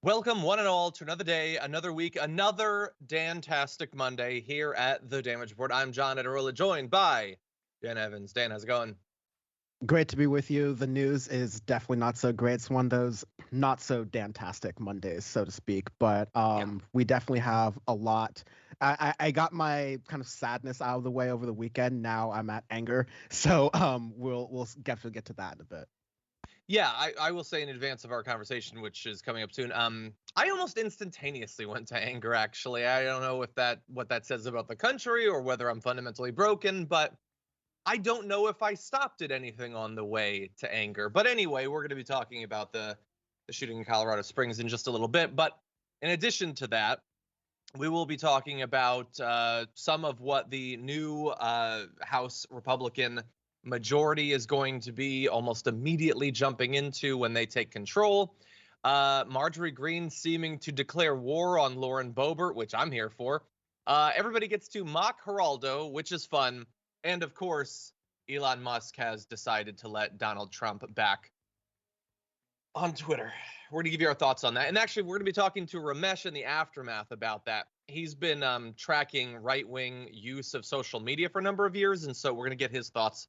Welcome, one and all, to another day, another week, another Dantastic Monday here at The Damage Report. I'm John Ederola, joined by Dan Evans. Dan, how's it going? Great to be with you. The news is definitely not so great. It's one of those not so dantastic Mondays, so to speak. But Yeah. we definitely have a lot. I got my kind of sadness out of the way over the weekend. Now I'm at anger. So we'll definitely get to that in a bit. Yeah, I will say in advance of our conversation, which is coming up soon, I almost instantaneously went to anger, actually. I don't know if what that says about the country or whether I'm fundamentally broken, but I don't know if I stopped at anything on the way to anger. But anyway, we're going to be talking about the shooting in Colorado Springs in just a little bit. But in addition to that, we will be talking about some of what the new House Republican majority is going to be almost immediately jumping into when they take control. Marjorie Greene seeming to declare war on Lauren Boebert, which I'm here for. Everybody gets to mock Geraldo, which is fun. And of course, Elon Musk has decided to let Donald Trump back on Twitter. We're going to give you our thoughts on that. And actually, we're going to be talking to Ramesh in the aftermath about that. He's been tracking right-wing use of social media for a number of years, and so we're going to get his thoughts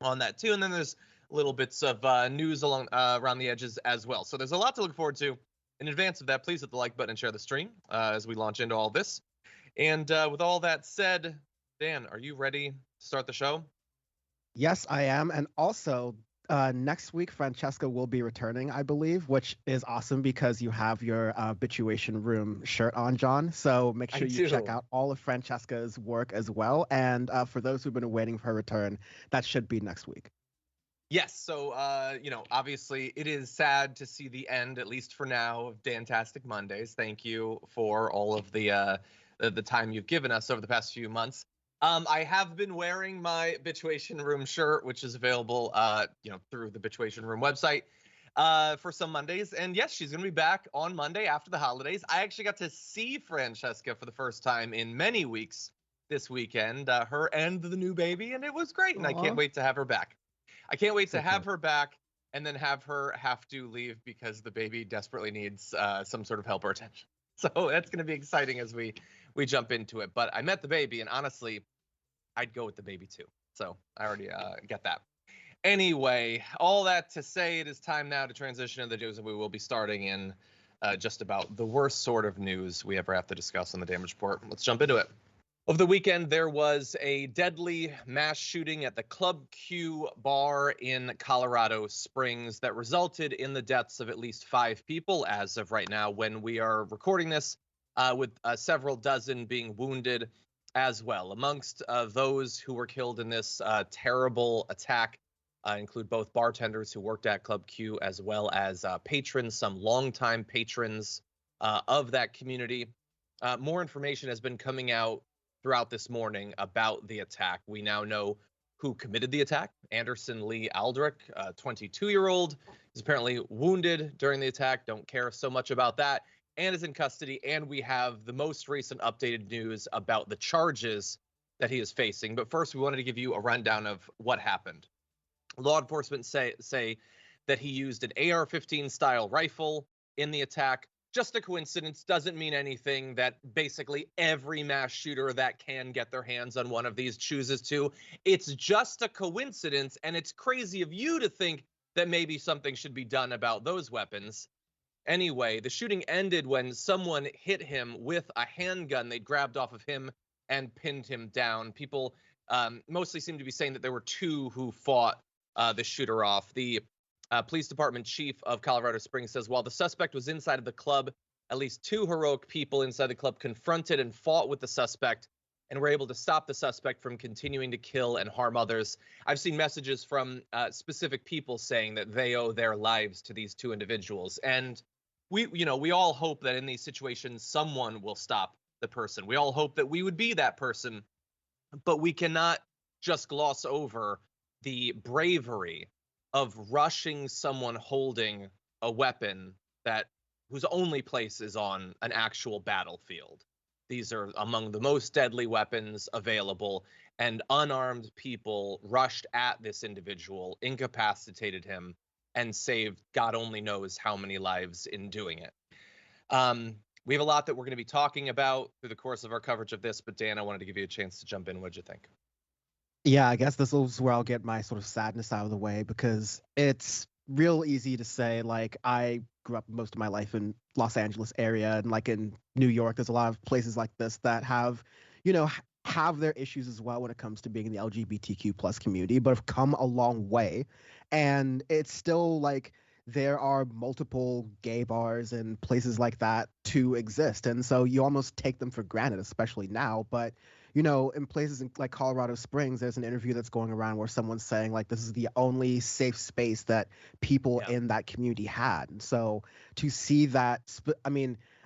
on that too. And then there's little bits of news along around the edges as well. So there's a lot to look forward to. In advance of that, please hit the like button and share the stream as we launch into all this. And with all that said, Dan, are you ready to start the show? Yes, I am. And also, next week, Francesca will be returning, I believe, which is awesome because you have your Bituation Room shirt on, John. So make sure you check out all of Francesca's work as well. And for those who've been waiting for her return, that should be next week. Yes, so obviously it is sad to see the end, at least for now, of Dantastic Mondays. Thank you for all of the time you've given us over the past few months. I have been wearing my Bituation Room shirt, which is available through the Bituation Room website for some Mondays. And yes, she's going to be back on Monday after the holidays. I actually got to see Francesca for the first time in many weeks this weekend, her and the new baby, and it was great. And I can't wait to have her back. I can't wait to have her back and then have her have to leave because the baby desperately needs some sort of help or attention. So that's going to be exciting as we jump into it. But I met the baby, and honestly, I'd go with the baby too. So I already get that. Anyway, all that to say, it is time now to transition into the news, and we will be starting in just about the worst sort of news we ever have to discuss on the Damage Report. Let's jump into it. Over the weekend, there was a deadly mass shooting at the Club Q bar in Colorado Springs that resulted in the deaths of at least 5 people as of right now when we are recording this, with several dozen being wounded as well. Amongst those who were killed in this terrible attack include both bartenders who worked at Club Q as well as patrons, some longtime patrons of that community. More information has been coming out throughout this morning about the attack. We now know who committed the attack. Anderson Lee Aldrich, a 22-year-old, is apparently wounded during the attack. Don't care so much about that, and is in custody. And we have the most recent updated news about the charges that he is facing. But first, we wanted to give you a rundown of what happened. Law enforcement say that he used an AR-15 style rifle in the attack. Just a coincidence, doesn't mean anything that basically every mass shooter that can get their hands on one of these chooses to. It's just a coincidence, and it's crazy of you to think that maybe something should be done about those weapons. Anyway, the shooting ended when someone hit him with a handgun they grabbed off of him and pinned him down. People mostly seem to be saying that there were 2 who fought the shooter off. The police department chief of Colorado Springs says while the suspect was inside of the club, at least 2 heroic people inside the club confronted and fought with the suspect and were able to stop the suspect from continuing to kill and harm others. I've seen messages from specific people saying that they owe their lives to these 2 individuals. And we all hope that in these situations, someone will stop the person. We all hope that we would be that person, but we cannot just gloss over the bravery of rushing someone holding a weapon whose only place is on an actual battlefield. These are among the most deadly weapons available, and unarmed people rushed at this individual, incapacitated him, and saved God only knows how many lives in doing it. We have a lot that we're going to be talking about through the course of our coverage of this, but Dan, I wanted to give you a chance to jump in. What'd you think? Yeah, I guess this is where I'll get my sort of sadness out of the way, because it's real easy to say, like, I grew up most of my life in Los Angeles area, and like in New York, there's a lot of places like this that have, have their issues as well when it comes to being in the LGBTQ plus community, but have come a long way. And it's still like there are multiple gay bars and places like that to exist. And so you almost take them for granted, especially now. But in places like Colorado Springs, there's an interview that's going around where someone's saying like this is the only safe space that people in that community had. And so to see that,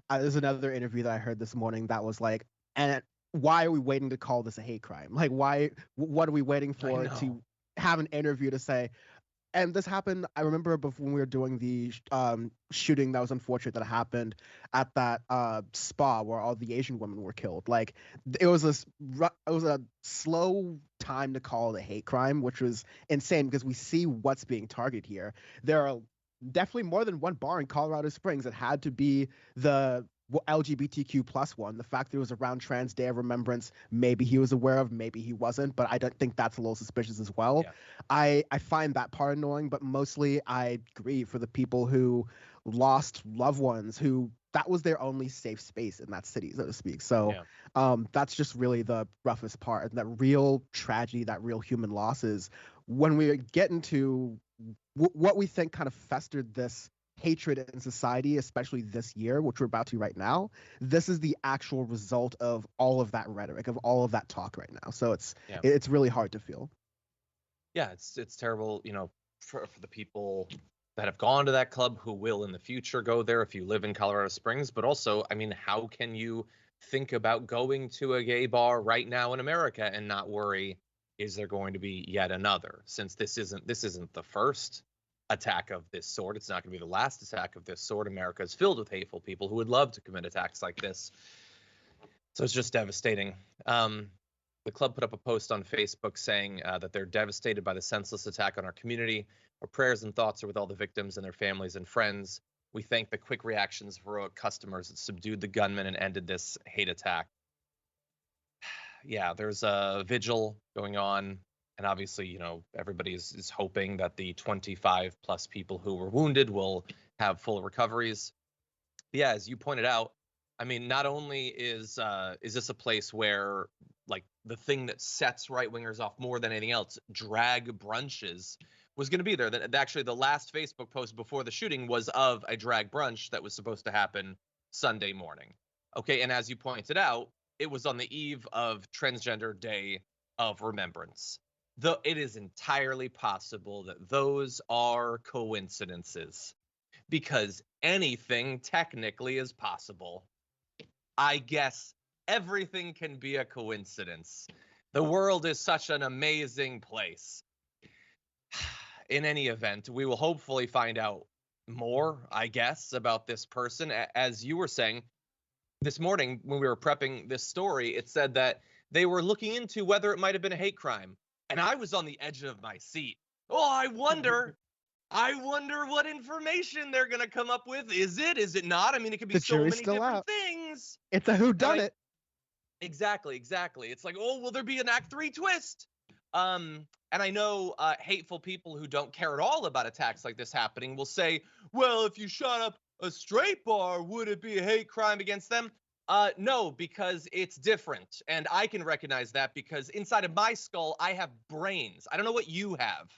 there's another interview that I heard this morning that was like, and why are we waiting to call this a hate crime? Like, what are we waiting for to have an interview to say? And this happened, I remember before when we were doing the shooting that was unfortunate that happened at that spa where all the Asian women were killed. Like, it was a slow time to call it a hate crime, which was insane because we see what's being targeted here. There are definitely more than one bar in Colorado Springs that had to be the LGBTQ plus one. The fact that it was around Trans Day of Remembrance, maybe he was aware of, maybe he wasn't, but I don't think that's a little suspicious as well. Yeah. I find that part annoying, but mostly I grieve for the people who lost loved ones who that was their only safe space in that city, so to speak. So that's just really the roughest part. And that real tragedy, that real human loss is when we get into what we think kind of festered this hatred in society, especially this year, which we're about to right now. This is the actual result of all of that rhetoric, of all of that talk right now. So it's really hard to feel. Yeah, it's terrible, for the people that have gone to that club, who will in the future go there if you live in Colorado Springs. But also, I mean, how can you think about going to a gay bar right now in America and not worry, is there going to be yet another? Since this isn't the first attack of this sort. It's not going to be the last attack of this sort. America is filled with hateful people who would love to commit attacks like this. So it's just devastating. The club put up a post on Facebook saying that they're devastated by the senseless attack on our community. Our prayers and thoughts are with all the victims and their families and friends. We thank the quick reactions of heroic customers that subdued the gunman and ended this hate attack. Yeah, there's a vigil going on. And obviously, everybody is hoping that the 25 plus people who were wounded will have full recoveries. But yeah, as you pointed out, I mean, not only is this a place where, like, the thing that sets right wingers off more than anything else, drag brunches, was going to be there. That actually, the last Facebook post before the shooting was of a drag brunch that was supposed to happen Sunday morning. Okay, and as you pointed out, it was on the eve of Transgender Day of Remembrance. Though it is entirely possible that those are coincidences, because anything technically is possible. I guess everything can be a coincidence. The world is such an amazing place. In any event, we will hopefully find out more, I guess, about this person. As you were saying this morning when we were prepping this story, it said that they were looking into whether it might have been a hate crime. And I was on the edge of my seat. Oh, I wonder what information they're going to come up with. Is it not? I mean, it could be so many different things. It's a whodunit. Exactly. It's like, oh, will there be an Act 3 twist? And I know hateful people who don't care at all about attacks like this happening will say, well, if you shot up a straight bar, would it be a hate crime against them? No, because it's different. And I can recognize that because inside of my skull, I have brains. I don't know what you have.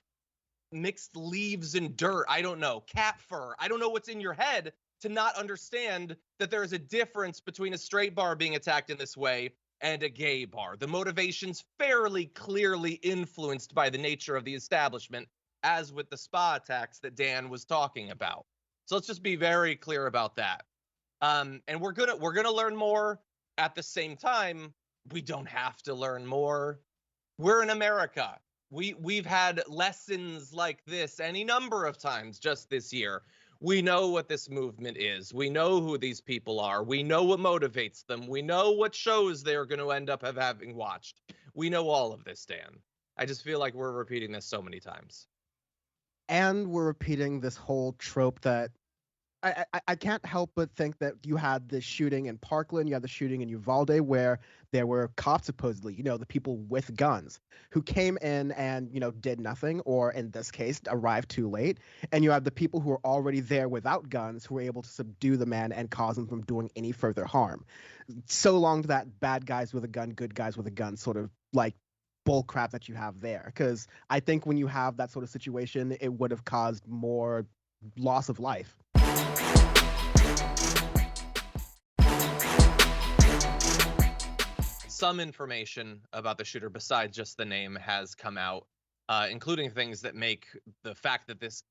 Mixed leaves and dirt. I don't know. Cat fur. I don't know what's in your head to not understand that there is a difference between a straight bar being attacked in this way and a gay bar. The motivation's fairly clearly influenced by the nature of the establishment, as with the spa attacks that Dan was talking about. So let's just be very clear about that. And we're gonna learn more. At the same time, we don't have to learn more. We're in America. We've had lessons like this any number of times just this year. We know what this movement is. We know who these people are. We know what motivates them. We know what shows they're going to end up having watched. We know all of this, Dan. I just feel like we're repeating this so many times. And we're repeating this whole trope that I can't help but think that you had the shooting in Parkland, you had the shooting in Uvalde, where there were cops supposedly, the people with guns who came in and, did nothing, or in this case, arrived too late. And you have the people who are already there without guns who were able to subdue the man and cause him from doing any further harm. So long that bad guys with a gun, good guys with a gun sort of like bull crap that you have there. Because I think when you have that sort of situation, it would have caused more loss of life. Some information about the shooter besides just the name has come out, including things that make the fact that this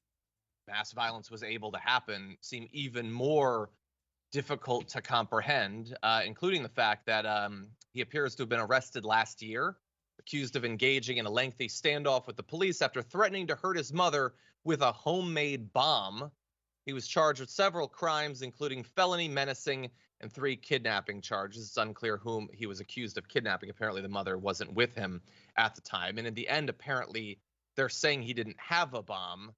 mass violence was able to happen seem even more difficult to comprehend, including the fact that he appears to have been arrested last year, accused of engaging in a lengthy standoff with the police after threatening to hurt his mother with a homemade bomb. He was charged with several crimes, including felony menacing and 3 kidnapping charges. It's unclear whom he was accused of kidnapping. Apparently, the mother wasn't with him at the time. And in the end, apparently, they're saying he didn't have a bomb.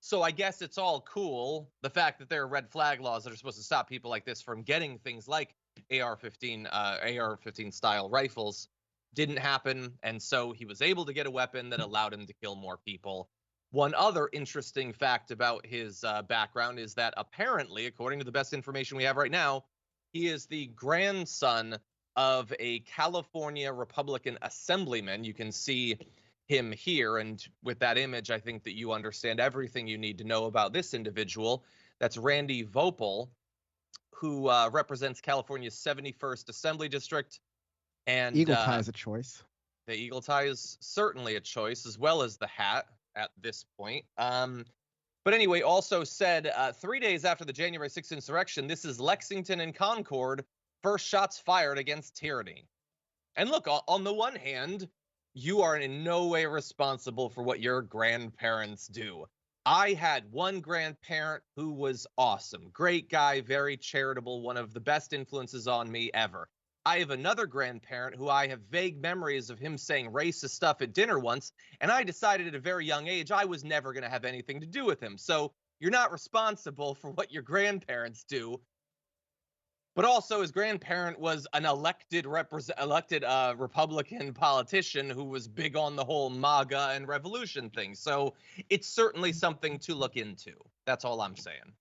So I guess it's all cool. The fact that there are red flag laws that are supposed to stop people like this from getting things like AR-15 style rifles didn't happen. And so he was able to get a weapon that allowed him to kill more people. One other interesting fact about his background is that apparently, according to the best information we have right now, he is the grandson of a California Republican assemblyman. You can see him here, and with that image, I think that you understand everything you need to know about this individual. That's Randy Voepel, who represents California's 71st Assembly District. And Eagle tie is a choice. The eagle tie is certainly a choice, as well as the hat at this point. But anyway, also said 3 days after the January 6th insurrection, this is Lexington and Concord, first shots fired against tyranny. And look, on the one hand, you are in no way responsible for what your grandparents do. I had one grandparent who was awesome. Great guy, very charitable, one of the best influences on me ever. I have another grandparent who I have vague memories of him saying racist stuff at dinner once, and I decided at a very young age I was never going to have anything to do with him. So you're not responsible for what your grandparents do. But also his grandparent was an elected Republican politician who was big on the whole MAGA and revolution thing. So it's certainly something to look into. That's all I'm saying.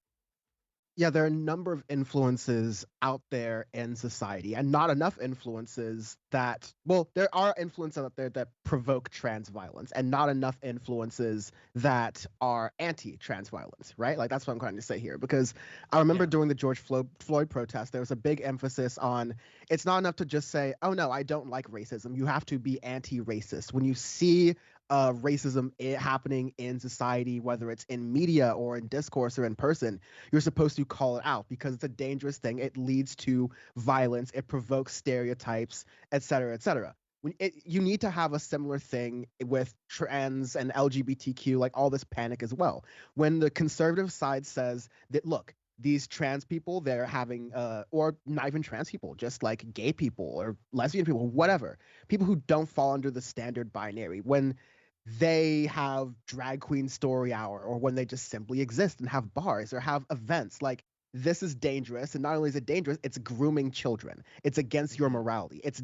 Yeah, there are a number of influences out there in society, and not enough influences that, there are influences out there that provoke trans violence, and not enough influences that are anti-trans violence, right? Like, that's what I'm trying to say here, because I remember during the George Floyd protest, there was a big emphasis on, it's not enough to just say, oh no, I don't like racism. You have to be anti-racist. When you see racism happening in society, whether it's in media or in discourse or in person, you're supposed to call it out because it's a dangerous thing. It leads to violence. It provokes stereotypes, et cetera, et cetera. You need to have a similar thing with trans and LGBTQ, like all this panic as well. When the conservative side says that, look, these trans people, they're having, or not even trans people, just like gay people or lesbian people, whatever, people who don't fall under the standard binary, when they have drag queen story hour, or when they just simply exist and have bars or have events, like, this is dangerous. And not only is it dangerous, it's grooming children. It's against your morality. It's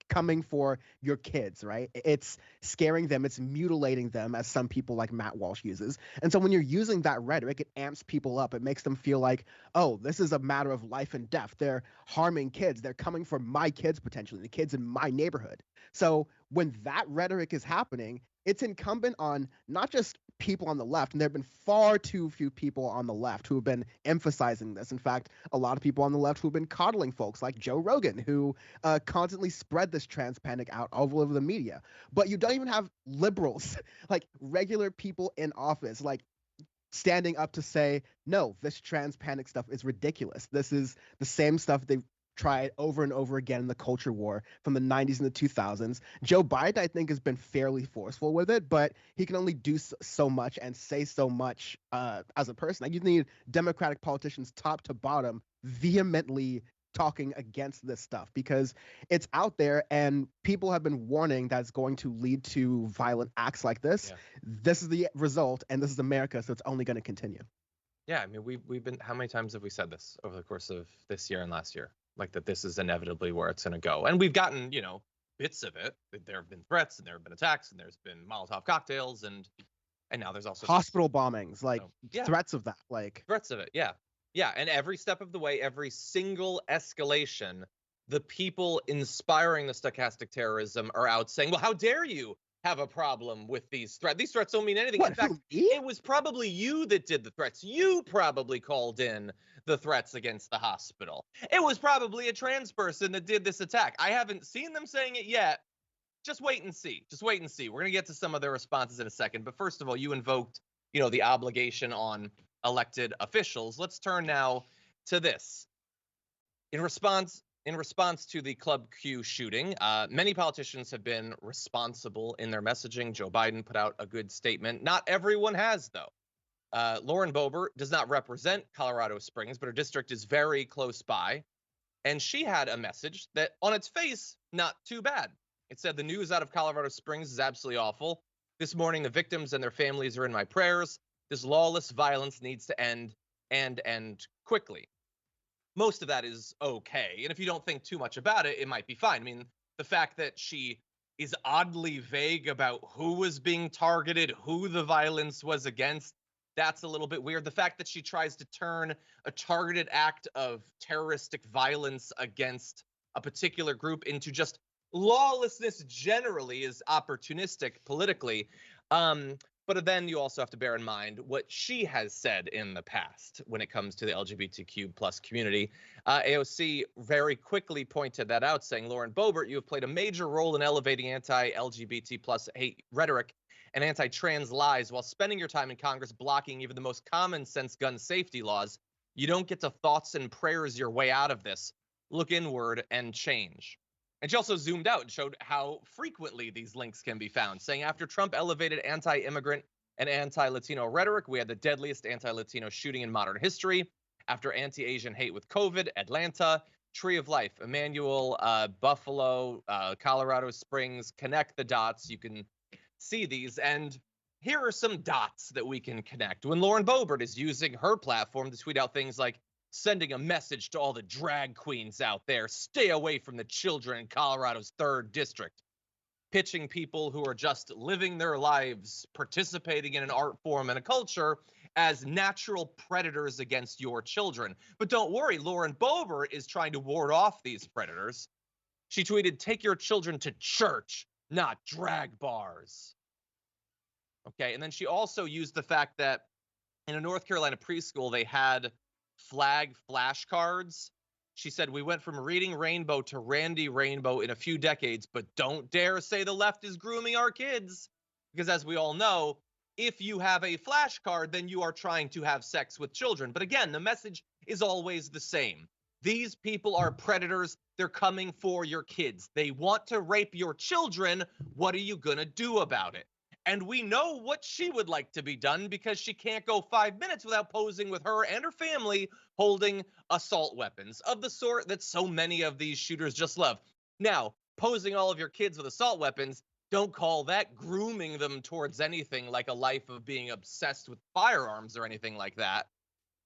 coming for your kids, right? It's scaring them. It's mutilating them, as some people like Matt Walsh uses. And so when you're using that rhetoric, it amps people up. It makes them feel like, oh, this is a matter of life and death. They're harming kids. They're coming for my kids, potentially, the kids in my neighborhood. So when that rhetoric is happening, it's incumbent on not just people on the left, and there have been far too few people on the left who have been emphasizing this. In fact, a lot of people on the left who have been coddling folks like Joe Rogan, who constantly spread this trans panic out all over the media. But you don't even have liberals, like regular people in office, like standing up to say, no, this trans panic stuff is ridiculous. This is the same stuff they've tried over and over again in the culture war from the 90s and the 2000s. Joe Biden, I think, has been fairly forceful with it, but he can only do so much and say so much as a person. Like, you need Democratic politicians top to bottom vehemently talking against this stuff, because it's out there and people have been warning that it's going to lead to violent acts like this. Yeah. This is the result, and this is America, so it's only going to continue. Yeah, I mean, we've been, how many times have we said this over the course of this year and last year? Like that this is inevitably where it's going to go. And we've gotten, bits of it. There have been threats and there have been attacks and there's been Molotov cocktails and now there's also hospital bombings, like threats of that, like threats of it. Yeah. Yeah. And every step of the way, every single escalation, the people inspiring the stochastic terrorism are out saying, well, how dare you have a problem with these threats? These threats don't mean anything. What, in fact, it was probably you that did the threats. You probably called in the threats against the hospital. It was probably a trans person that did this attack. I haven't seen them saying it yet. Just wait and see. Just wait and see. We're going to get to some of their responses in a second. But first of all, you invoked, the obligation on elected officials. Let's turn now to this. In response to the Club Q shooting, many politicians have been responsible in their messaging. Joe Biden put out a good statement. Not everyone has, though. Lauren Boebert does not represent Colorado Springs, but her district is very close by. And she had a message that, on its face, not too bad. It said, the news out of Colorado Springs is absolutely awful. This morning, the victims and their families are in my prayers. This lawless violence needs to end, and end quickly. Most of that is okay. And if you don't think too much about it, it might be fine. I mean, the fact that she is oddly vague about who was being targeted, who the violence was against, that's a little bit weird. The fact that she tries to turn a targeted act of terroristic violence against a particular group into just lawlessness generally is opportunistic politically. But then you also have to bear in mind what she has said in the past when it comes to the LGBTQ plus community. AOC very quickly pointed that out, saying, Lauren Boebert, you have played a major role in elevating anti-LGBT plus hate rhetoric and anti-trans lies while spending your time in Congress blocking even the most common sense gun safety laws. You don't get to thoughts and prayers your way out of this. Look inward and change. And she also zoomed out and showed how frequently these links can be found, saying after Trump elevated anti-immigrant and anti-Latino rhetoric, we had the deadliest anti-Latino shooting in modern history. After anti-Asian hate with COVID, Atlanta, Tree of Life, Emmanuel, Buffalo, Colorado Springs, connect the dots. You can see these. And here are some dots that we can connect. When Lauren Boebert is using her platform to tweet out things like, sending a message to all the drag queens out there, stay away from the children in Colorado's 3rd district. Pitching people who are just living their lives, participating in an art form and a culture as natural predators against your children. But don't worry, Lauren Boebert is trying to ward off these predators. She tweeted, take your children to church, not drag bars. Okay, and then she also used the fact that in a North Carolina preschool, they had flag flashcards. She said, we went from reading Rainbow to Randy Rainbow in a few decades, but don't dare say the left is grooming our kids. Because as we all know, if you have a flashcard, then you are trying to have sex with children. But again, the message is always the same. These people are predators. They're coming for your kids. They want to rape your children. What are you going to do about it? And we know what she would like to be done because she can't go 5 minutes without posing with her and her family holding assault weapons of the sort that so many of these shooters just love. Now, posing all of your kids with assault weapons, don't call that grooming them towards anything like a life of being obsessed with firearms or anything like that.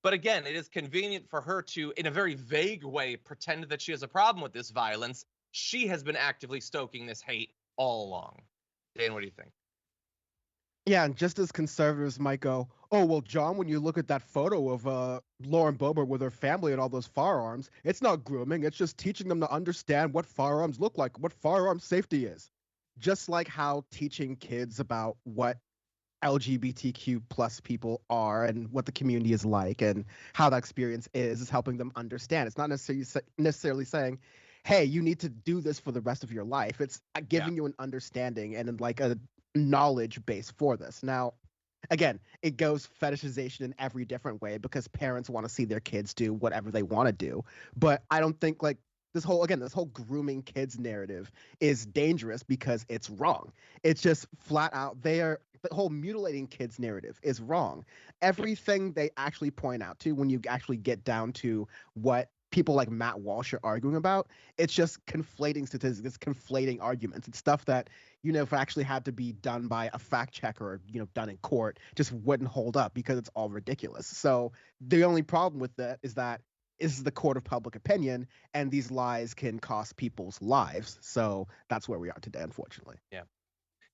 But again, it is convenient for her to, in a very vague way, pretend that she has a problem with this violence. She has been actively stoking this hate all along. Dan, what do you think? Yeah, and just as conservatives might go, oh, well, John, when you look at that photo of Lauren Boebert with her family and all those firearms, it's not grooming. It's just teaching them to understand what firearms look like, what firearm safety is. Just like how teaching kids about what LGBTQ plus people are and what the community is like and how that experience is helping them understand. It's not necessarily saying, hey, you need to do this for the rest of your life. It's giving you an understanding and like a knowledge base for this. Now, again, it goes fetishization in every different way because parents want to see their kids do whatever they want to do. But I don't think like this whole grooming kids narrative is dangerous because it's wrong. It's just flat out the whole mutilating kids narrative is wrong. Everything they actually point out to when you actually get down to what people like Matt Walsh are arguing about. It's just conflating statistics, it's conflating arguments. It's stuff that, if it actually had to be done by a fact checker or, done in court, just wouldn't hold up because it's all ridiculous. So the only problem with that is that this is the court of public opinion, and these lies can cost people's lives. So that's where we are today, unfortunately. Yeah.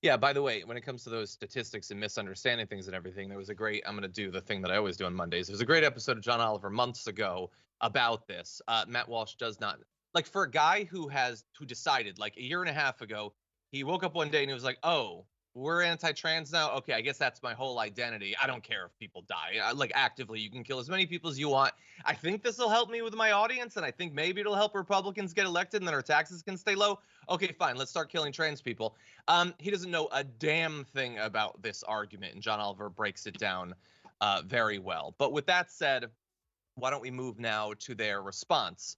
Yeah, by the way, when it comes to those statistics and misunderstanding things and everything, there was a great, I'm going to do the thing that I always do on Mondays. There was a great episode of John Oliver months ago about this. Matt Walsh does not, like, for a guy who decided like a year and a half ago, he woke up one day and he was like, oh, we're anti-trans now. Okay, I guess that's my whole identity. I don't care if people die. Like, actively, you can kill as many people as you want. I think this will help me with my audience, and I think maybe it'll help Republicans get elected and then our taxes can stay low. Okay, fine. Let's start killing trans people. He doesn't know a damn thing about this argument, and John Oliver breaks it down very well. But with that said, why don't we move now to their response?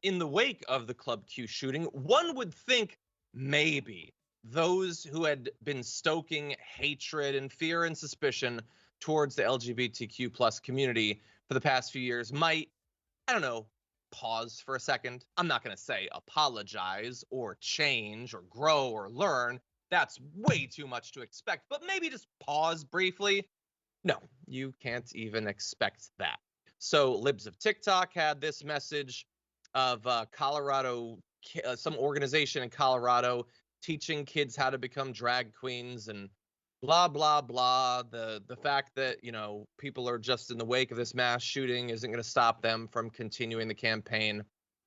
In the wake of the Club Q shooting, one would think maybe those who had been stoking hatred and fear and suspicion towards the LGBTQ plus community for the past few years might, I don't know, pause for a second. I'm not going to say apologize or change or grow or learn. That's way too much to expect, but maybe just pause briefly. No, you can't even expect that. So Libs of TikTok had this message of Colorado, some organization in Colorado teaching kids how to become drag queens and blah, blah, blah. The fact that, people are just in the wake of this mass shooting isn't going to stop them from continuing the campaign.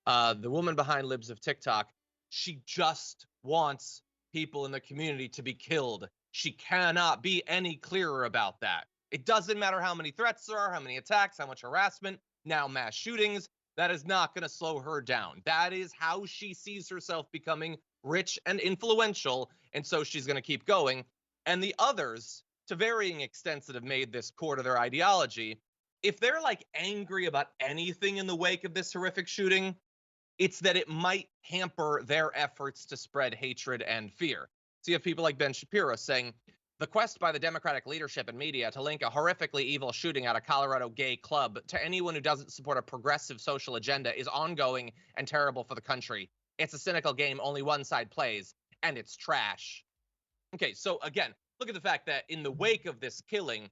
The woman behind Libs of TikTok, she just wants people in the community to be killed. She cannot be any clearer about that. It doesn't matter how many threats there are, how many attacks, how much harassment, now mass shootings. That is not going to slow her down. That is how she sees herself becoming rich and influential, and so she's going to keep going. And the others, to varying extents, that have made this core to their ideology, if they're like angry about anything in the wake of this horrific shooting, it's that it might hamper their efforts to spread hatred and fear. So you have people like Ben Shapiro saying, the quest by the Democratic leadership and media to link a horrifically evil shooting at a Colorado gay club to anyone who doesn't support a progressive social agenda is ongoing and terrible for the country. It's a cynical game only one side plays, and it's trash. Okay, so again, look at the fact that in the wake of this killing,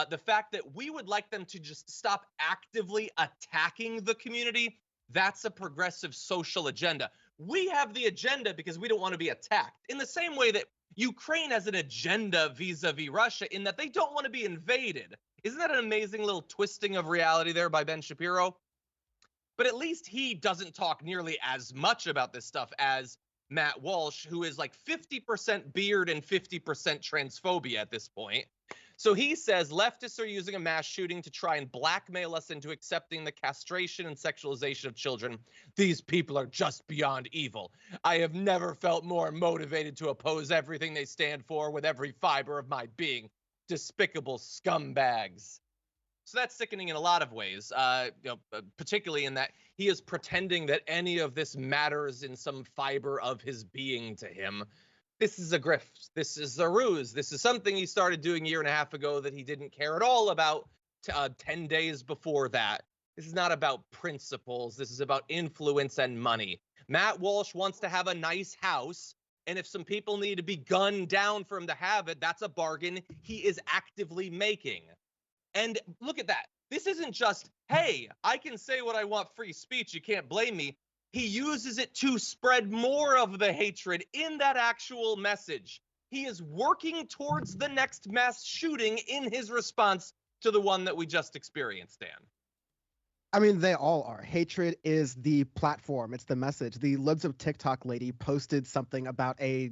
the fact that we would like them to just stop actively attacking the community, that's a progressive social agenda. We have the agenda because we don't want to be attacked. In the same way that Ukraine has an agenda vis-a-vis Russia in that they don't want to be invaded. Isn't that an amazing little twisting of reality there by Ben Shapiro? But at least he doesn't talk nearly as much about this stuff as Matt Walsh, who is like 50% beard and 50% transphobia at this point. So he says leftists are using a mass shooting to try and blackmail us into accepting the castration and sexualization of children. These people are just beyond evil. I have never felt more motivated to oppose everything they stand for with every fiber of my being. Despicable scumbags. So that's sickening in a lot of ways, particularly in that he is pretending that any of this matters in some fiber of his being to him. This is a grift. This is a ruse. This is something he started doing a year and a half ago that he didn't care at all about 10 days before that. This is not about principles. This is about influence and money. Matt Walsh wants to have a nice house, and if some people need to be gunned down for him to have it, that's a bargain he is actively making. And look at that. This isn't just, hey, I can say what I want, free speech, you can't blame me. He uses it to spread more of the hatred in that actual message. He is working towards the next mass shooting in his response to the one that we just experienced, Dan. I mean, they all are. Hatred is the platform. It's the message. The Libs of TikTok lady posted something about a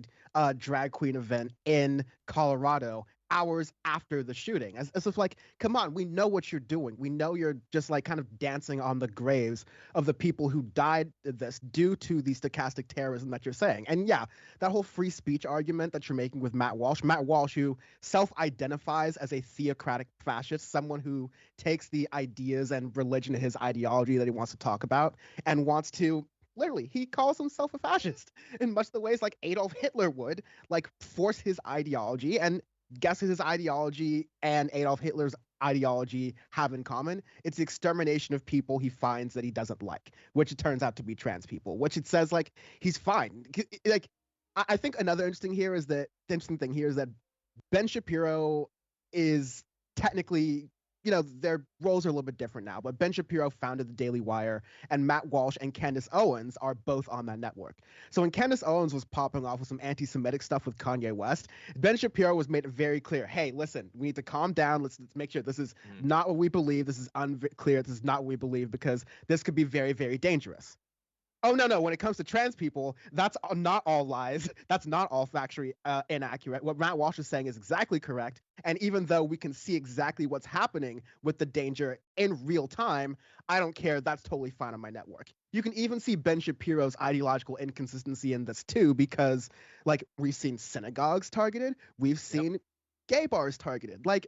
drag queen event in Colorado hours after the shooting. As if like, come on, we know what you're doing. We know you're just like kind of dancing on the graves of the people who died this due to the stochastic terrorism that you're saying. And yeah, that whole free speech argument that you're making with Matt Walsh, who self-identifies as a theocratic fascist, someone who takes the ideas and religion and his ideology that he wants to talk about and wants to literally, he calls himself a fascist in much the ways like Adolf Hitler would, like force his ideology. And guess his ideology and Adolf Hitler's ideology have in common? It's the extermination of people he finds that he doesn't like, which it turns out to be trans people, which it says like he's fine. Like I think another interesting thing here is that Ben Shapiro is technically, their roles are a little bit different now, but Ben Shapiro founded the Daily Wire, and Matt Walsh and Candace Owens are both on that network. So when Candace Owens was popping off with some anti-Semitic stuff with Kanye West, Ben Shapiro was made it very clear, hey, listen, we need to calm down. Let's make sure this is not what we believe. This is unclear. This is not what we believe, because this could be very, very dangerous. Oh, no. When it comes to trans people, that's not all lies. That's not all factually inaccurate. What Matt Walsh is saying is exactly correct. And even though we can see exactly what's happening with the danger in real time, I don't care. That's totally fine on my network. You can even see Ben Shapiro's ideological inconsistency in this too, because like we've seen synagogues targeted. We've seen gay bars targeted. Like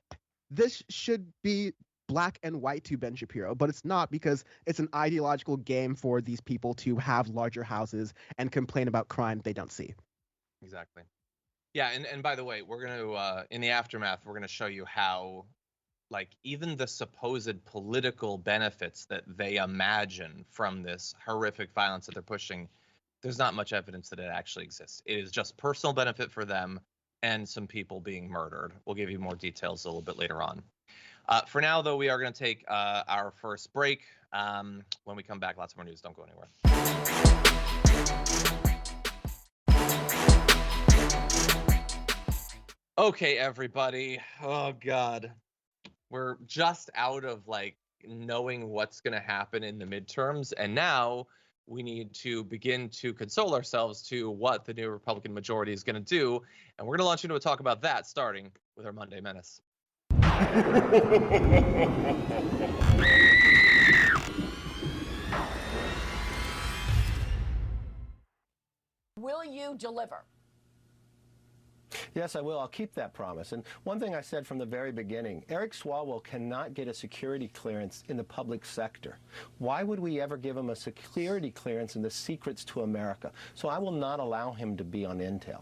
this should be black and white to Ben Shapiro, but it's not, because it's an ideological game for these people to have larger houses and complain about crime they don't see. Exactly. Yeah, and by the way, we're going to, in the aftermath, we're going to show you how, like, even the supposed political benefits that they imagine from this horrific violence that they're pushing, there's not much evidence that it actually exists. It is just personal benefit for them and some people being murdered. We'll give you more details a little bit later on. For now, though, we are going to take our first break. When we come back, lots more news. Don't go anywhere. Okay, everybody. Oh, God. We're just out of, like, knowing what's going to happen in the midterms. And now we need to begin to console ourselves to what the new Republican majority is going to do. And we're going to launch into a talk about that, starting with our Monday Menace. Will you deliver? Yes, I will. I'll keep that promise. And one thing I said from the very beginning, Eric Swalwell cannot get a security clearance in the public sector. Why would we ever give him a security clearance in the secrets to America? So I will not allow him to be on Intel.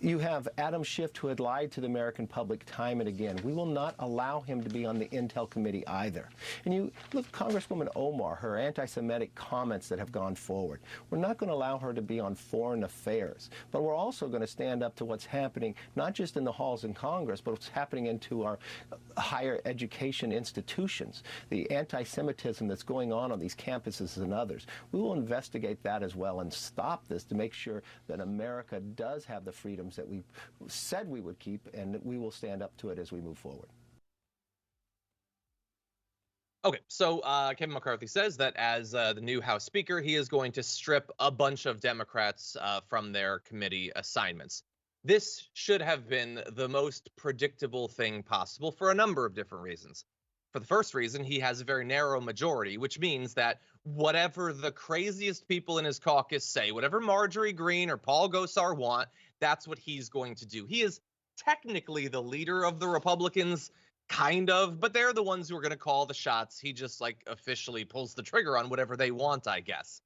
You have Adam Schiff, who had lied to the American public time and again. We will not allow him to be on the Intel committee either. And you look, Congresswoman Omar, her anti-Semitic comments that have gone forward. We're not going to allow her to be on foreign affairs. But we're also going to stand up to what's happening, not just in the halls in Congress, but what's happening into our higher education institutions, the anti-Semitism that's going on these campuses and others. We will investigate that as well and stop this to make sure that America does have the freedom that we said we would keep, and we will stand up to it as we move forward. Okay, so Kevin McCarthy says that as the new House Speaker, he is going to strip a bunch of Democrats from their committee assignments. This should have been the most predictable thing possible for a number of different reasons. For the first reason, he has a very narrow majority, which means that whatever the craziest people in his caucus say, whatever Marjorie Greene or Paul Gosar want, that's what he's going to do. He is technically the leader of the Republicans, kind of, but they're the ones who are going to call the shots. He just like officially pulls the trigger on whatever they want, I guess.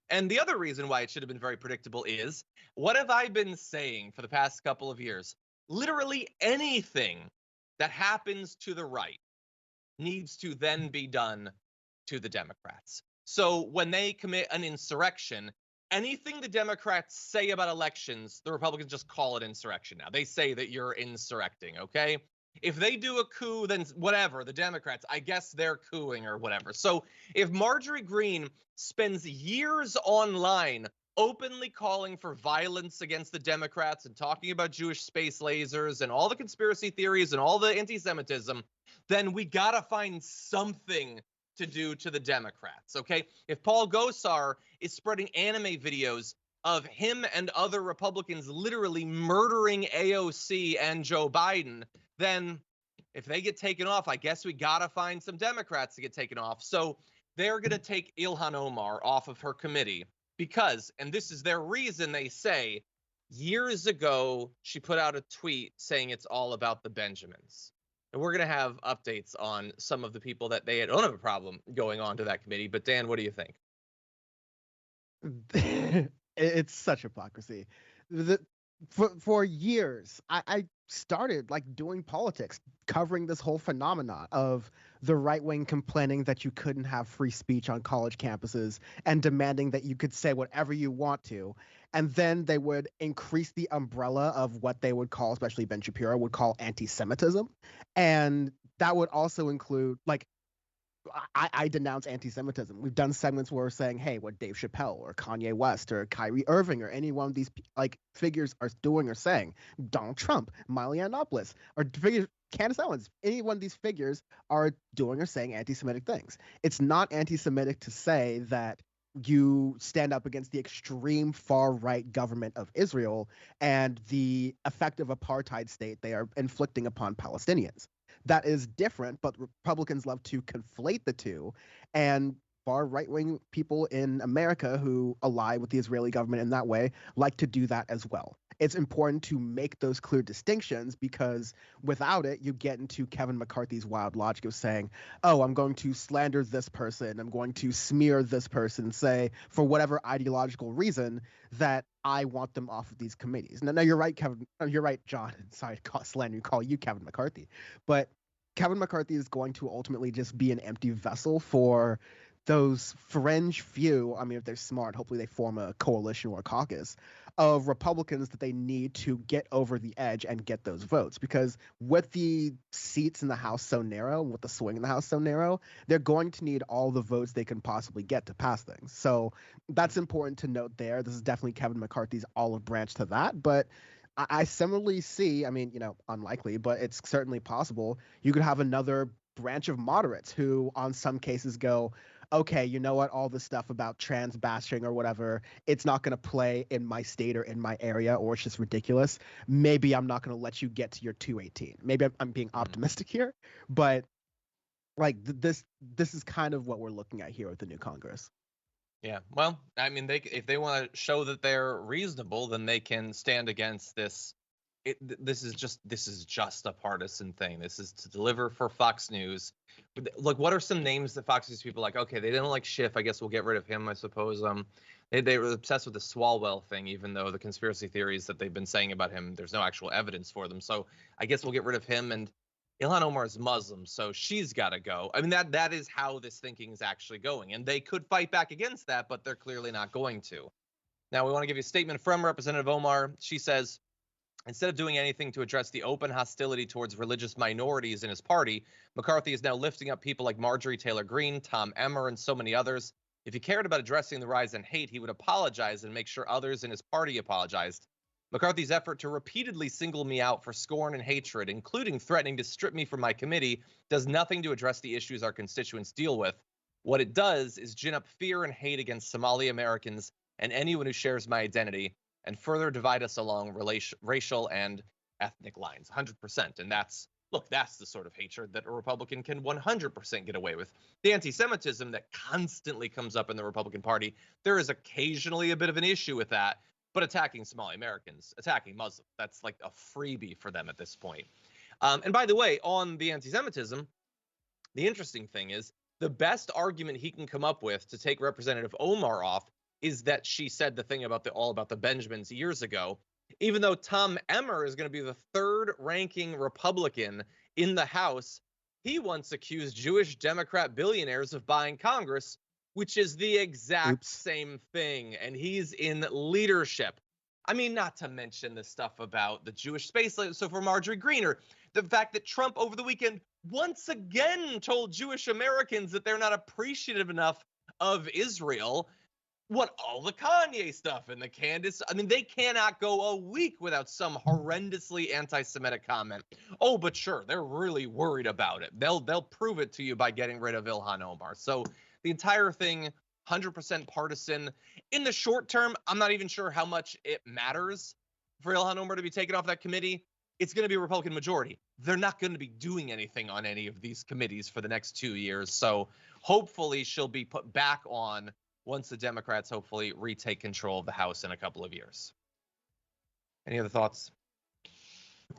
And the other reason why it should have been very predictable is, what have I been saying for the past couple of years? Literally anything that happens to the right needs to then be done to the Democrats. So when they commit an insurrection, anything the Democrats say about elections, the Republicans just call it insurrection now. They say that you're insurrecting, okay? If they do a coup, then whatever, the Democrats, I guess they're cooing or whatever. So if Marjorie Greene spends years online openly calling for violence against the Democrats and talking about Jewish space lasers and all the conspiracy theories and all the anti-Semitism, then we gotta find something to do to the Democrats, okay? If Paul Gosar is spreading anime videos of him and other Republicans literally murdering AOC and Joe Biden, then if they get taken off, I guess we gotta find some Democrats to get taken off. So they're gonna take Ilhan Omar off of her committee because, and this is their reason, they say, years ago, she put out a tweet saying it's all about the Benjamins. And we're going to have updates on some of the people that they don't have a problem going on to that committee. But Dan, what do you think? It's such hypocrisy. For years, I started like doing politics, covering this whole phenomenon of the right wing complaining that you couldn't have free speech on college campuses and demanding that you could say whatever you want to. And then they would increase the umbrella of what they would call, especially Ben Shapiro, would call anti-Semitism. And that would also include like I denounce anti-Semitism. We've done segments where we're saying, hey, what Dave Chappelle or Kanye West or Kyrie Irving or any one of these like figures are doing or saying, Donald Trump, Miley Yiannopoulos, or figures, Candace Owens, any one of these figures are doing or saying anti-Semitic things. It's not anti-Semitic to say that you stand up against the extreme far right government of Israel and the effective apartheid state they are inflicting upon Palestinians. That is different, but Republicans love to conflate the two, and far right-wing people in America who ally with the Israeli government in that way like to do that as well. It's important to make those clear distinctions because without it, you get into Kevin McCarthy's wild logic of saying, oh, I'm going to slander this person, I'm going to smear this person, say, for whatever ideological reason that I want them off of these committees. No, you're right, Kevin. You're right, John. Sorry to slander you, call you Kevin McCarthy. But Kevin McCarthy is going to ultimately just be an empty vessel for those fringe few, I mean, if they're smart, hopefully they form a coalition or a caucus of Republicans that they need to get over the edge and get those votes. Because with the seats in the House so narrow, with the swing in the House so narrow, they're going to need all the votes they can possibly get to pass things. So that's important to note there. This is definitely Kevin McCarthy's olive branch to that. But I similarly see, I mean, unlikely, but it's certainly possible. You could have another branch of moderates who on some cases go, okay, you know what, all this stuff about trans bashing or whatever, it's not going to play in my state or in my area, or it's just ridiculous. Maybe I'm not going to let you get to your 218. Maybe I'm being optimistic here, but like this is kind of what we're looking at here with the new Congress. Yeah, well, I mean, if they want to show that they're reasonable, then they can stand against this. This is just a partisan thing. This is to deliver for Fox News. Like, what are some names that Fox News people like? Okay, they didn't like Schiff. I guess we'll get rid of him, I suppose. They were obsessed with the Swalwell thing, even though the conspiracy theories that they've been saying about him, there's no actual evidence for them. So I guess we'll get rid of him. And Ilhan Omar is Muslim, so she's got to go. I mean, that is how this thinking is actually going. And they could fight back against that, but they're clearly not going to. Now, we want to give you a statement from Representative Omar. She says, instead of doing anything to address the open hostility towards religious minorities in his party, McCarthy is now lifting up people like Marjorie Taylor Greene, Tom Emmer, and so many others. If he cared about addressing the rise in hate, he would apologize and make sure others in his party apologized. McCarthy's effort to repeatedly single me out for scorn and hatred, including threatening to strip me from my committee, does nothing to address the issues our constituents deal with. What it does is gin up fear and hate against Somali Americans and anyone who shares my identity, and further divide us along racial and ethnic lines, 100%. And that's the sort of hatred that a Republican can 100% get away with. The anti-Semitism that constantly comes up in the Republican Party, there is occasionally a bit of an issue with that, but attacking Somali Americans, attacking Muslims, that's like a freebie for them at this point. And by the way, on the anti-Semitism, the interesting thing is the best argument he can come up with to take Representative Omar off is that she said the thing about the Benjamins years ago, even though Tom Emmer is going to be the third ranking Republican in the House. He once accused Jewish Democrat billionaires of buying Congress, which is the exact same thing. And he's in leadership. I mean, not to mention the stuff about the Jewish space. So for Marjorie Greene, the fact that Trump over the weekend once again told Jewish Americans that they're not appreciative enough of Israel. What all the Kanye stuff and the Candace, I mean, they cannot go a week without some horrendously anti-Semitic comment. Oh, but sure, they're really worried about it. They'll prove it to you by getting rid of Ilhan Omar. So the entire thing, 100% partisan. In the short term, I'm not even sure how much it matters for Ilhan Omar to be taken off that committee. It's going to be a Republican majority. They're not going to be doing anything on any of these committees for the next 2 years. So hopefully she'll be put back on once the Democrats hopefully retake control of the House in a couple of years. Any other thoughts?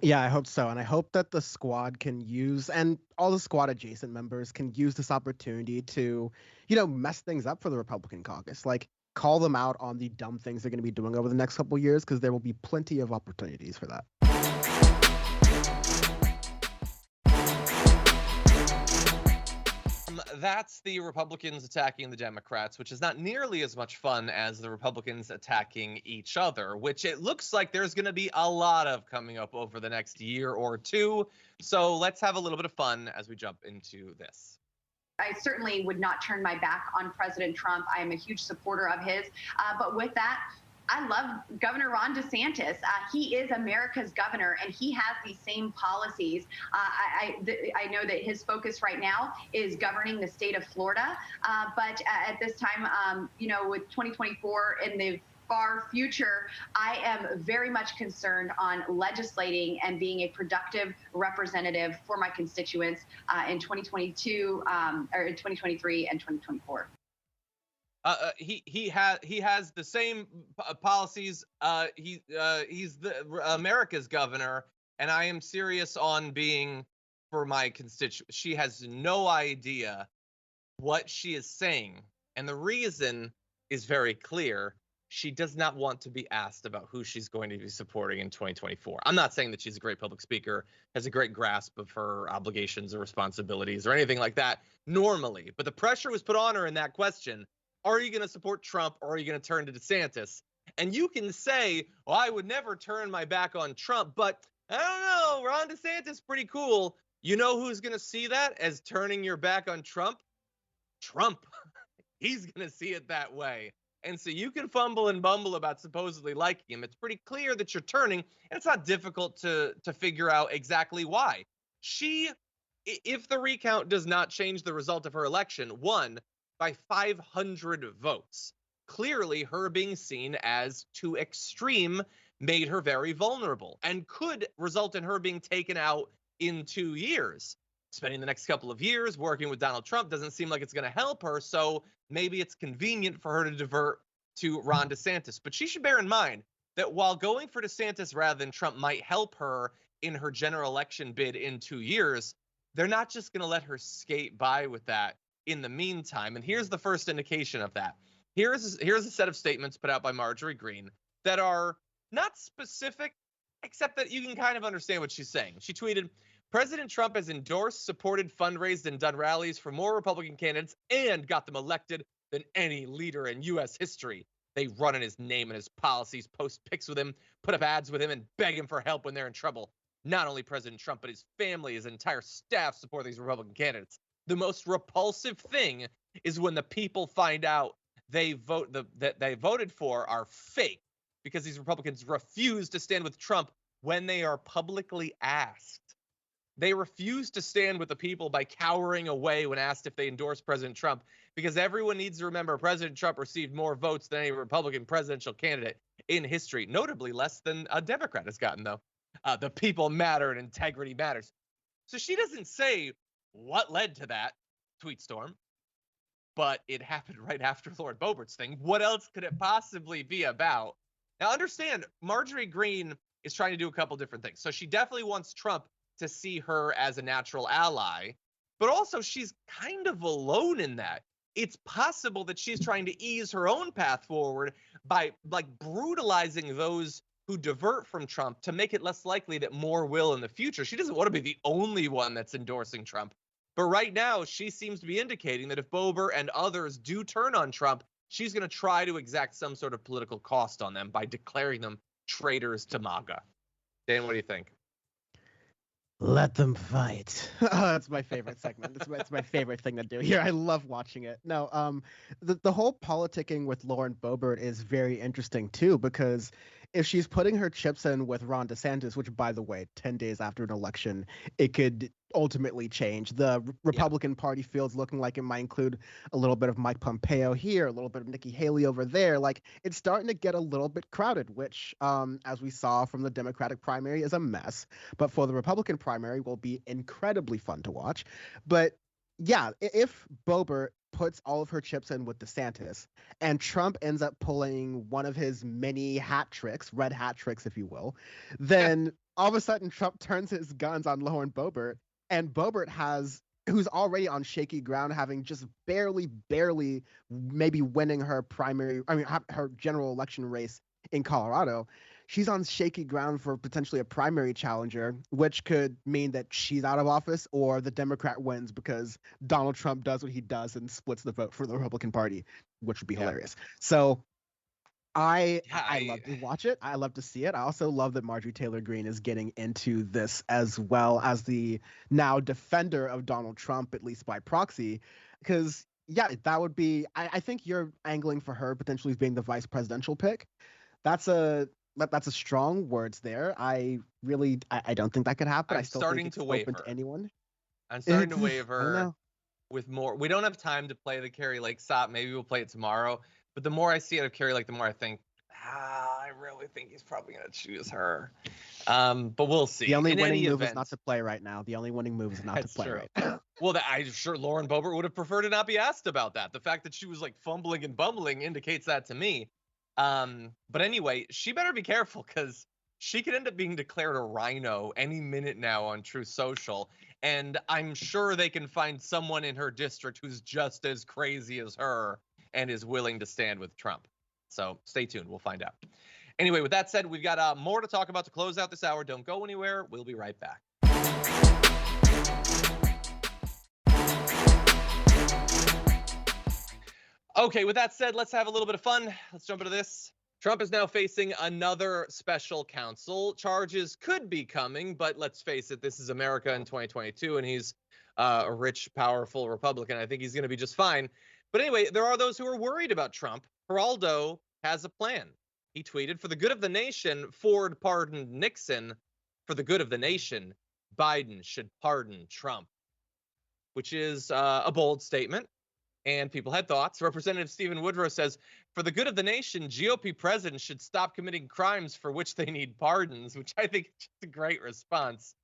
Yeah, I hope so. And I hope that the squad can use, and all the squad adjacent members can use this opportunity to, mess things up for the Republican caucus. Like, call them out on the dumb things they're going to be doing over the next couple of years, because there will be plenty of opportunities for that. That's the Republicans attacking the Democrats, which is not nearly as much fun as the Republicans attacking each other, which it looks like there's going to be a lot of coming up over the next year or two. So let's have a little bit of fun as we jump into this. I certainly would not turn my back on President Trump. I am a huge supporter of his. But with that, I love Governor Ron DeSantis. He is America's governor, and he has these same policies. I know that his focus right now is governing the state of Florida. But at this time, with 2024 in the far future, I am very much concerned on legislating and being a productive representative for my constituents in 2022 or in 2023 and 2024. He has the same policies. He's America's governor, and I am serious on being for my constituents. She has no idea what she is saying, and the reason is very clear. She does not want to be asked about who she's going to be supporting in 2024. I'm not saying that she's a great public speaker, has a great grasp of her obligations or responsibilities or anything like that normally, but the pressure was put on her in that question. Are you going to support Trump, or are you going to turn to DeSantis? And you can say, well, I would never turn my back on Trump, but I don't know, Ron DeSantis pretty cool. You know who's going to see that as turning your back on Trump? Trump. He's going to see it that way. And so you can fumble and bumble about supposedly liking him. It's pretty clear that you're turning, and it's not difficult to figure out exactly why. She, if the recount does not change the result of her election, won by 500 votes. Clearly, her being seen as too extreme made her very vulnerable and could result in her being taken out in 2 years. Spending the next couple of years working with Donald Trump doesn't seem like it's going to help her, so maybe it's convenient for her to divert to Ron DeSantis. But she should bear in mind that while going for DeSantis rather than Trump might help her in her general election bid in 2 years, they're not just going to let her skate by with that in the meantime. And here's the first indication of that. Here's a set of statements put out by Marjorie Greene that are not specific, except that you can kind of understand what she's saying. She tweeted, President Trump has endorsed, supported, fundraised, and done rallies for more Republican candidates and got them elected than any leader in U.S. history. They run in his name and his policies, post pics with him, put up ads with him, and beg him for help when they're in trouble. Not only President Trump, but his family, his entire staff support these Republican candidates. The most repulsive thing is when the people find out that they voted for are fake, because these Republicans refuse to stand with Trump when they are publicly asked. They refuse to stand with the people by cowering away when asked if they endorse President Trump, because everyone needs to remember President Trump received more votes than any Republican presidential candidate in history, notably less than a Democrat has gotten, though. The people matter and integrity matters. So she doesn't say what led to that tweet storm, but it happened right after Lauren Boebert's thing. What else could it possibly be about? Now, understand, Marjorie Greene is trying to do a couple different things. So she definitely wants Trump to see her as a natural ally, but also she's kind of alone in that. It's possible that she's trying to ease her own path forward by brutalizing those who divert from Trump to make it less likely that more will in the future. She doesn't want to be the only one that's endorsing Trump. But right now, she seems to be indicating that if Boebert and others do turn on Trump, she's going to try to exact some sort of political cost on them by declaring them traitors to MAGA. Dan, what do you think? Let them fight. Oh, that's my favorite segment. It's my favorite thing to do here. I love watching it. No, the whole politicking with Lauren Boebert is very interesting too, because if she's putting her chips in with Ron DeSantis, which, by the way, 10 days after an election, it could ultimately change. The Republican Party feels looking like it might include a little bit of Mike Pompeo here, a little bit of Nikki Haley over there. Like, it's starting to get a little bit crowded, which, as we saw from the Democratic primary, is a mess. But for the Republican primary, will be incredibly fun to watch. But yeah, if Boebert puts all of her chips in with DeSantis and Trump ends up pulling one of his many hat tricks, red hat tricks, if you will, then all of a sudden Trump turns his guns on Lauren Boebert, and Boebert who's already on shaky ground, having just barely maybe winning her her general election race in Colorado. she's on shaky ground for potentially a primary challenger, which could mean that she's out of office or the Democrat wins because Donald Trump does what he does and splits the vote for the Republican Party, which would be hilarious. So I love to watch it. I love to see it. I also love that Marjorie Taylor Greene is getting into this as well as the now defender of Donald Trump, at least by proxy, because that would be. I think you're angling for her potentially being the vice presidential pick. That's a strong words there. I don't think that could happen. I still think it's open to anyone. I'm starting to waver with more. We don't have time to play the Kari Lake stop. Maybe we'll play it tomorrow. But the more I see out of Kari Lake, the more I think, I really think he's probably going to choose her. But we'll see. The only winning move is not to play right now. The only winning move is not to play right now. Well, I'm sure Lauren Boebert would have preferred to not be asked about that. The fact that she was like fumbling and bumbling indicates that to me. But anyway, she better be careful because she could end up being declared a rhino any minute now on Truth Social. And I'm sure they can find someone in her district who's just as crazy as her and is willing to stand with Trump. So stay tuned. We'll find out. Anyway, with that said, we've got more to talk about to close out this hour. Don't go anywhere. We'll be right back. Okay, with that said, let's have a little bit of fun. Let's jump into this. Trump is now facing another special counsel. Charges could be coming, but let's face it, this is America in 2022, and he's a rich, powerful Republican. I think he's going to be just fine. But anyway, there are those who are worried about Trump. Geraldo has a plan. He tweeted, "For the good of the nation, Ford pardoned Nixon. For the good of the nation, Biden should pardon Trump," which is a bold statement. And people had thoughts. Representative Stephen Woodrow says, "For the good of the nation, GOP presidents should stop committing crimes for which they need pardons," which I think is just a great response.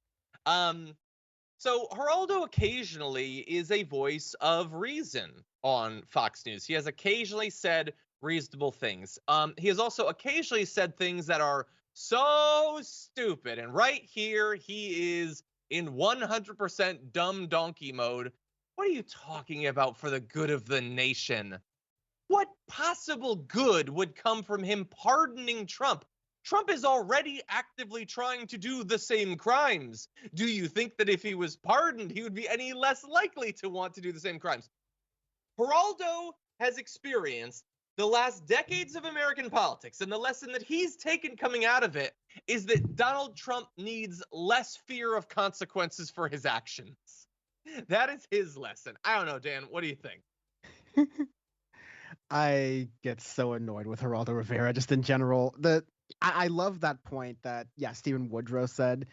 So Geraldo occasionally is a voice of reason on Fox News. He has occasionally said reasonable things. He has also occasionally said things that are so stupid. And right here, he is in 100% dumb donkey mode. What are you talking about for the good of the nation? What possible good would come from him pardoning Trump? Trump is already actively trying to do the same crimes. Do you think that if he was pardoned, he would be any less likely to want to do the same crimes? Geraldo has experienced the last decades of American politics, and the lesson that he's taken coming out of it is that Donald Trump needs less fear of consequences for his actions. That is his lesson. I don't know, Dan. What do you think? I get so annoyed with Geraldo Rivera just in general. I love that point that, Stephen Woodrow said,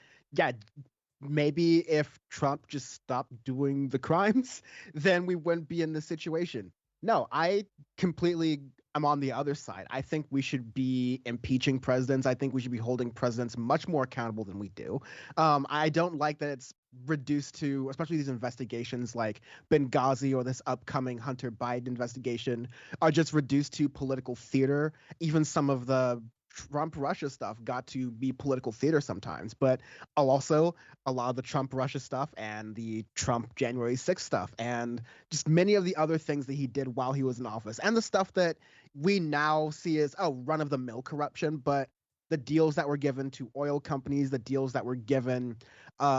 maybe if Trump just stopped doing the crimes, then we wouldn't be in this situation. No, I completely am on the other side. I think we should be impeaching presidents. I think we should be holding presidents much more accountable than we do. I don't like that it's reduced to, especially these investigations like Benghazi or this upcoming Hunter Biden investigation, are just reduced to political theater. Even some of the Trump-Russia stuff got to be political theater sometimes, but also a lot of the Trump-Russia stuff and the Trump January 6th stuff and just many of the other things that he did while he was in office and the stuff that we now see as, run-of-the-mill corruption, but the deals that were given to oil companies, the deals that were given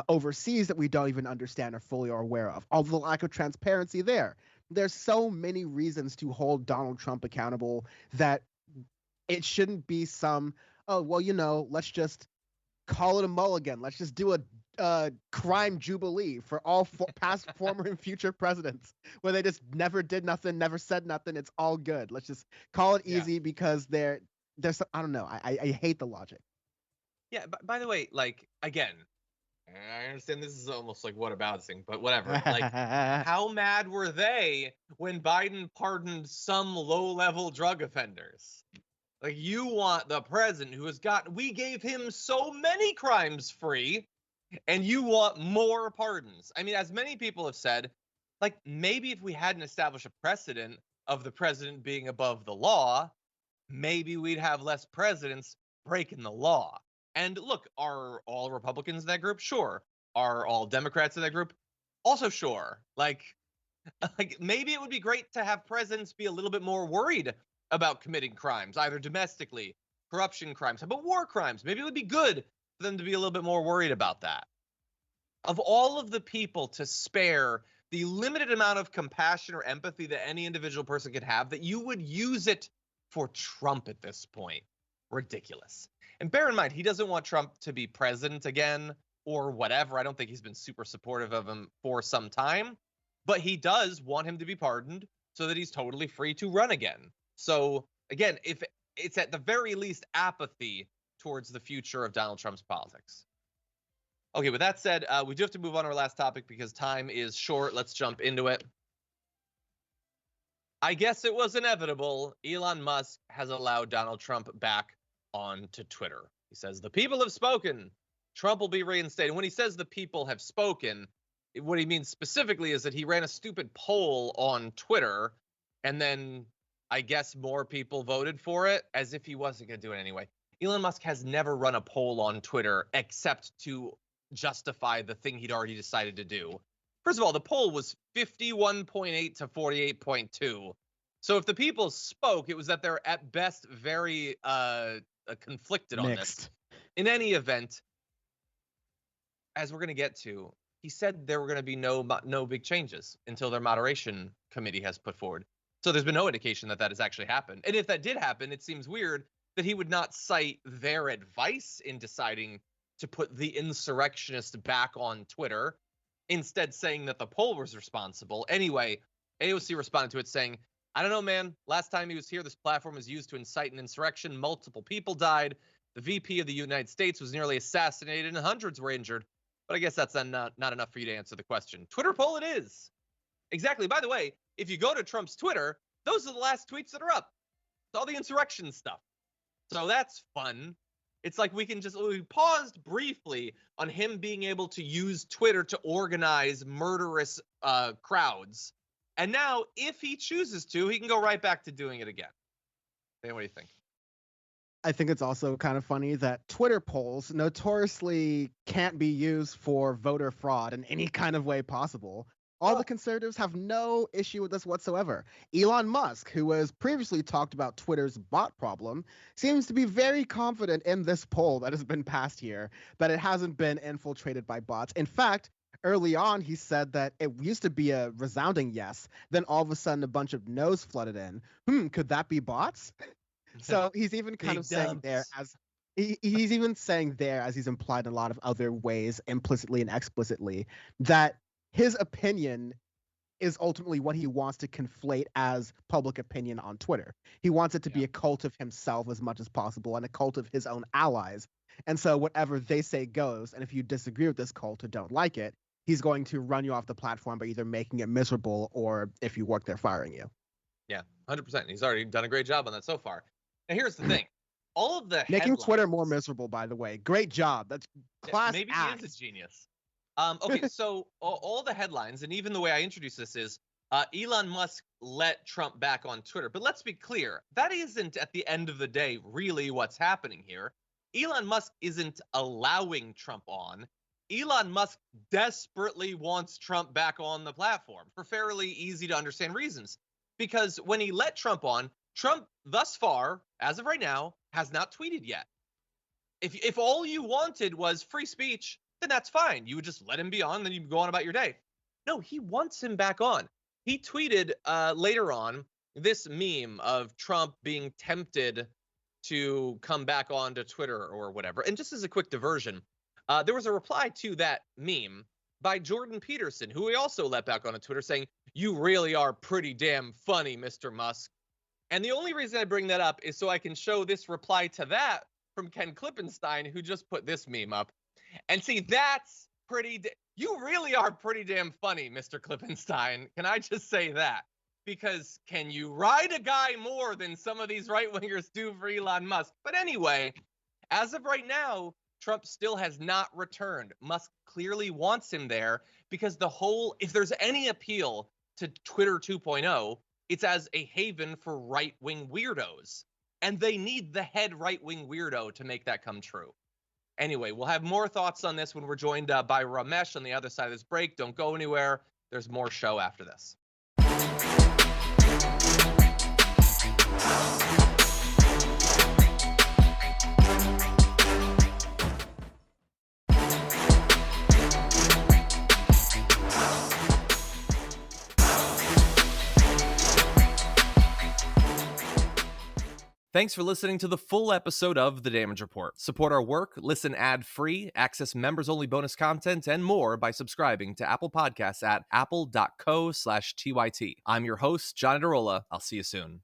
overseas that we don't even understand or fully are aware of, all the lack of transparency there. There's so many reasons to hold Donald Trump accountable that it shouldn't be some, let's just call it a mulligan. Let's just do a crime jubilee for all past, former, and future presidents where they just never did nothing, never said nothing. It's all good. Let's just call it easy because there's I don't know. I hate the logic. Yeah. By the way, again, I understand this is almost like whataboutism, but whatever. How mad were they when Biden pardoned some low-level drug offenders? You want the president who we gave him so many crimes free, and you want more pardons. I mean, as many people have said, maybe if we hadn't established a precedent of the president being above the law, maybe we'd have less presidents breaking the law. And look, are all Republicans in that group? Sure. Are all Democrats in that group? Also sure. Maybe it would be great to have presidents be a little bit more worried about committing crimes, either domestically, corruption crimes? How about war crimes? Maybe it would be good for them to be a little bit more worried about that. Of all of the people to spare the limited amount of compassion or empathy that any individual person could have, that you would use it for Trump at this point. Ridiculous. And bear in mind, he doesn't want Trump to be president again or whatever. I don't think he's been super supportive of him for some time, but he does want him to be pardoned so that he's totally free to run again. So again, if it's at the very least apathy towards the future of Donald Trump's politics. Okay, with that said, we do have to move on to our last topic because time is short. Let's jump into it. I guess it was inevitable. Elon Musk has allowed Donald Trump back onto Twitter. He says, the people have spoken. Trump will be reinstated. When he says the people have spoken, what he means specifically is that he ran a stupid poll on Twitter, and then I guess more people voted for it, as if he wasn't going to do it anyway. Elon Musk has never run a poll on Twitter except to justify the thing he'd already decided to do. First of all, the poll was 51.8 to 48.2. So if the people spoke, it was that they're at best very conflicted on this. In any event, as we're going to get to, he said there were going to be no big changes until their moderation committee has put forward. So there's been no indication that that has actually happened. And if that did happen, it seems weird that he would not cite their advice in deciding to put the insurrectionist back on Twitter, instead saying that the poll was responsible. Anyway, AOC responded to it saying, I don't know, man. Last time he was here, this platform was used to incite an insurrection. Multiple people died. The VP of the United States was nearly assassinated and hundreds were injured. But I guess that's not enough for you to answer the question. Twitter poll it is. Exactly. By the way, if you go to Trump's Twitter, those are the last tweets that are up. It's all the insurrection stuff. So that's fun. It's like we paused briefly on him being able to use Twitter to organize murderous crowds. And now, if he chooses to, he can go right back to doing it again. Hey, what do you think? I think it's also kind of funny that Twitter polls notoriously can't be used for voter fraud in any kind of way possible. All the conservatives have no issue with this whatsoever. Elon Musk, who has previously talked about Twitter's bot problem, seems to be very confident in this poll that has been passed here, that it hasn't been infiltrated by bots. In fact, early on, he said that it used to be a resounding yes. Then all of a sudden, a bunch of no's flooded in. Could that be bots? So he's even kind of saying there as he's even saying there, as he's implied in a lot of other ways, implicitly and explicitly, that his opinion is ultimately what he wants to conflate as public opinion on Twitter. He wants it to be a cult of himself as much as possible and a cult of his own allies. And so whatever they say goes. And if you disagree with this cult or don't like it, he's going to run you off the platform by either making it miserable or, if you work there, firing you. Yeah, 100%. He's already done a great job on that so far. Now, here's the thing. All of the making Twitter more miserable, by the way. Great job. That's class maybe act. He is a genius. Okay, so all the headlines, and even the way I introduce this is Elon Musk let Trump back on Twitter. But let's be clear, that isn't at the end of the day really what's happening here. Elon Musk isn't allowing Trump on. Elon Musk desperately wants Trump back on the platform for fairly easy to understand reasons. Because when he let Trump on, Trump thus far, as of right now, has not tweeted yet. If all you wanted was free speech, then that's fine. You would just let him be on, then you go on about your day. No, he wants him back on. He tweeted later on this meme of Trump being tempted to come back onto Twitter or whatever. And just as a quick diversion, there was a reply to that meme by Jordan Peterson, who he also let back onto Twitter, saying, "You really are pretty damn funny, Mr. Musk." And the only reason I bring that up is so I can show this reply to that from Ken Klippenstein, who just put this meme up. And see, that's you really are pretty damn funny, Mr. Klippenstein. Can I just say that? Because can you ride a guy more than some of these right-wingers do for Elon Musk? But anyway, as of right now, Trump still has not returned. Musk clearly wants him there because if there's any appeal to Twitter 2.0, it's as a haven for right-wing weirdos. And they need the head right-wing weirdo to make that come true. Anyway, we'll have more thoughts on this when we're joined by Ramesh on the other side of this break. Don't go anywhere. There's more show after this. Thanks for listening to the full episode of The Damage Report. Support our work, listen ad-free, access members-only bonus content, and more by subscribing to Apple Podcasts at apple.co/TYT. I'm your host, John Adarola. I'll see you soon.